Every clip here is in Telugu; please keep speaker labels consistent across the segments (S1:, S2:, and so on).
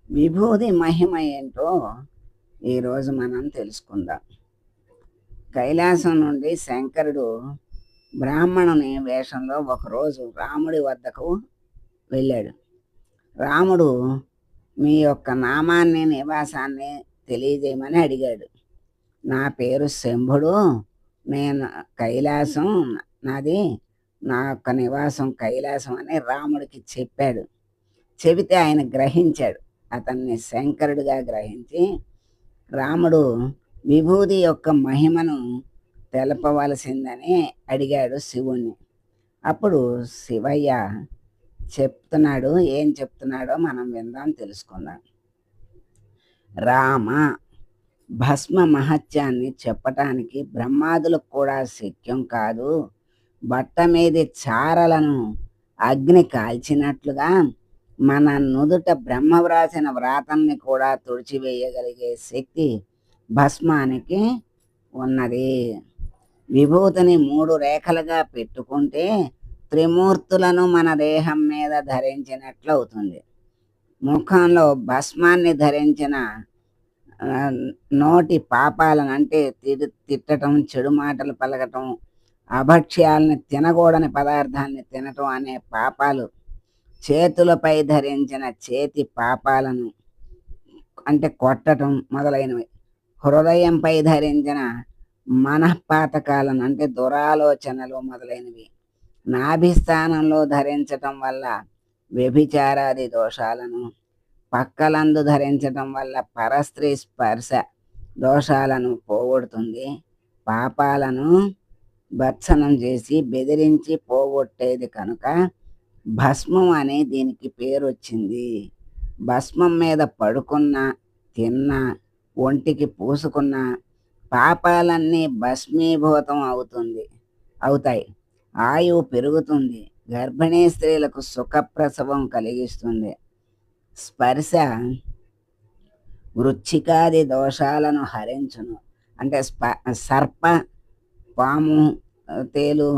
S1: విభూది మహిమ ఏంటో ఈరోజు మనం తెలుసుకుందాం. కైలాసం నుండి శంకరుడు బ్రాహ్మణుని వేషంలో ఒకరోజు రాముడి వద్దకు వెళ్ళాడు. రాముడు మీ యొక్క నామాన్ని, నివాసాన్ని తెలియజేయమని అడిగాడు. నా పేరు శంభుడు, నేను కైలాసం, నాది నా యొక్క నివాసం కైలాసం అని రాముడికి చెప్పాడు. చెబితే ఆయన గ్రహించాడు. అతన్ని శంకరుడిగా గ్రహించి రాముడు విభూది యొక్క మహిమను తెలపవలసిందని అడిగాడు శివుణ్ణి. అప్పుడు శివయ్య చెప్తున్నాడు. ఏం చెప్తున్నాడో మనం విందాం, తెలుసుకుందాం. రామ, భస్మ మహత్యాన్ని చెప్పటానికి బ్రహ్మాదులకు కూడా శక్యం కాదు. బట్ట మీది చారలను అగ్ని కాల్చినట్లుగా మన నుదుట బ్రహ్మ వ్రాసిన వ్రాతల్ని కూడా తుడిచివేయగలిగే శక్తి భస్మానికి ఉన్నది. విభూతిని 3 రేఖలుగా పెట్టుకుంటే త్రిమూర్తులను మన దేహం మీద ధరించినట్లు అవుతుంది. ముఖంలో భస్మాన్ని ధరించిన నోటి పాపాలను, అంటే తిట్టడం, చెడు మాటలు పలకటం, అభక్ష్యాలని, తినకూడని పదార్థాన్ని తినటం అనే పాపాలు, చేతులపై ధరించిన చేతి పాపాలను, అంటే కొట్టడం మొదలైనవి, హృదయంపై ధరించిన మనఃపాతకాలను, అంటే దురాలోచనలు మొదలైనవి, నాభిస్థానంలో ధరించటం వల్ల వ్యభిచారాది దోషాలను, పక్కలందు ధరించటం వల్ల పరస్త్రీ స్పర్శ దోషాలను పోగొడుతుంది. పాపాలను భర్త్సనం చేసి బెదిరించి పోగొట్టేది కనుక భస్మం అనే దీనికి పేరు వచ్చింది. భస్మం మీద పడుకున్నా, తిన్నా, ఒంటికి పూసుకున్న పాపాలన్నీ భస్మీభూతం అవుతాయి. ఆయువు పెరుగుతుంది. గర్భిణీ స్త్రీలకు సుఖప్రసవం కలిగిస్తుంది. స్పర్శ వృచ్చికాది దోషాలను హరించును. అంటే సర్ప, పాము, తేలు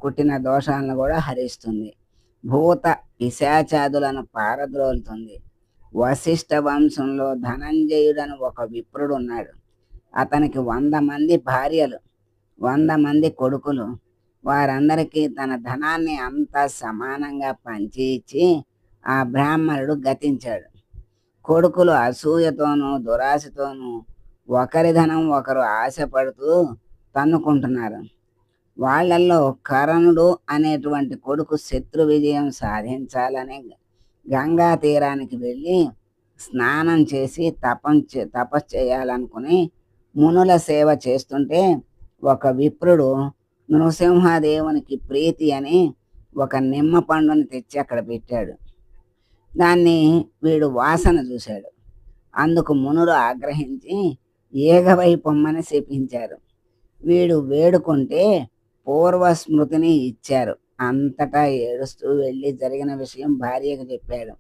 S1: కుట్టిన దోషాలను కూడా హరిస్తుంది. భూత పిశాచాదులను పారద్రోలుతుంది. వశిష్ఠ వంశంలో ధనంజయుడను ఒక విప్రుడు ఉన్నాడు. అతనికి 100 మంది భార్యలు, 100 మంది కొడుకులు. వారందరికీ తన ధనాన్ని అంతా సమానంగా పంచి ఇచ్చి ఆ బ్రాహ్మణుడు గతించాడు. కొడుకులు అసూయతోనూ దురాశతోనూ ఒకరి ధనం ఒకరు ఆశపడుతూ తన్నుకుంటున్నారు. వాళ్ళల్లో కరణుడు అనేటువంటి కొడుకు శత్రు విజయం సాధించాలని గంగా తీరానికి వెళ్ళి స్నానం చేసి తపస్సు చేయాలనుకుని మునుల సేవ చేస్తుంటే ఒక విప్రుడు నృసింహదేవునికి ప్రీతి అని ఒక నిమ్మ పండుని తెచ్చి అక్కడ పెట్టాడు. దాన్ని వీడు వాసన చూశాడు. అందుకు మునులు ఆగ్రహించి ఏగవై పొమ్మని శపించారు. వీడు వేడుకుంటే పూర్వస్మృతిని ఇచ్చారు. అంతటా ఏడుస్తూ వెళ్ళి జరిగిన విషయం భార్యకు చెప్పాడు.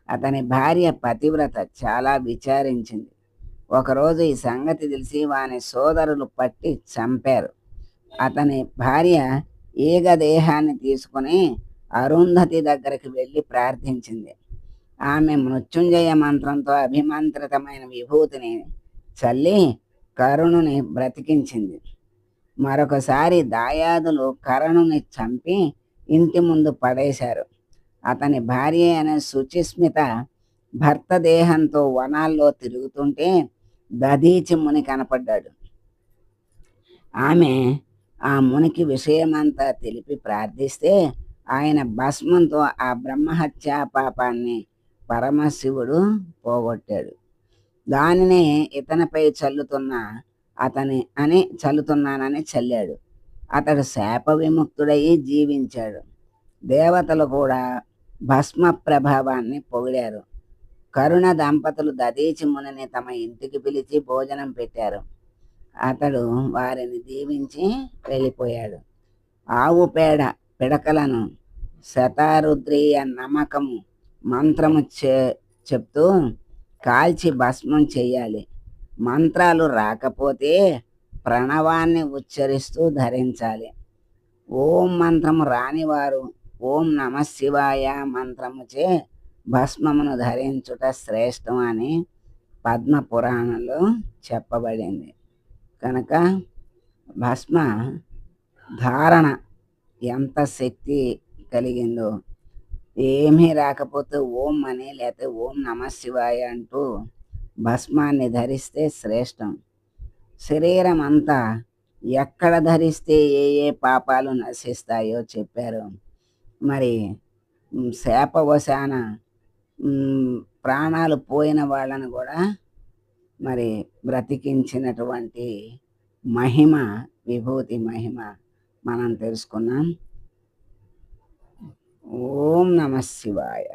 S1: అతని భార్య పతివ్రత చాలా విచారించింది. ఒకరోజు ఈ సంగతి తెలిసి వాని సోదరులు పట్టి చంపారు. అతని భార్య ఈగ దేహాన్ని తీసుకుని అరుంధతి దగ్గరికి వెళ్ళి ప్రార్థించింది. ఆమె మృత్యుంజయ మంత్రంతో అభిమంత్రితమైన విభూతిని చల్లి కరుణుని బ్రతికించింది. మరొకసారి దాయాదులు కరణుని చంపి ఇంటి ముందు పడేశారు. అతని భార్య అనే శుచిస్మిత భర్త దేహంతో వనాల్లో తిరుగుతుంటే దధీచి ముని కనపడ్డాడు. ఆమె ఆ మునికి విషయమంతా తెలిపి ప్రార్థిస్తే ఆయన భస్మంతో ఆ బ్రహ్మహత్యా పాపాన్ని పరమశివుడు పోగొట్టాడు. దానినే ఇతనిపై చల్లుతున్నానని చల్లాడు. అతడు శాప విముక్తుడయి జీవించాడు. దేవతలు కూడా భస్మ ప్రభావాన్ని పొగిడారు. కరుణ దంపతులు దధీచి మునిని తమ ఇంటికి పిలిచి భోజనం పెట్టారు. అతడు వారిని దీవించి వెళ్ళిపోయాడు. ఆవు పేడ పిడకలను శతారుద్రీయ నమ్మకము మంత్రము చెప్తూ కాల్చి భస్మం చెయ్యాలి. మంత్రాలు రాకపోతే ప్రణవాన్ని ఉచ్చరిస్తూ ధరించాలి. ఓం మంత్రము రానివారు ఓం నమ శివాయ మంత్రముచే భస్మమును ధరించుట శ్రేష్టం అని పద్మ పురాణంలో చెప్పబడింది. కనుక భస్మ ధారణ ఎంత శక్తి కలిగిందో, ఏమీ రాకపోతే ఓం అని లేకపోతే ఓం నమ శివాయ అంటూ భస్మాన్ని ధరిస్తే శ్రేష్టం. శరీరం అంతా ఎక్కడ ధరిస్తే ఏ ఏ పాపాలు నశిస్తాయో చెప్పారు. మరి శాపవశాన ప్రాణాలు పోయిన వాళ్ళను కూడా మరి బ్రతికించినటువంటి మహిమ, విభూతి మహిమ మనం తెలుసుకున్నాం. ఓం నమ శివాయ.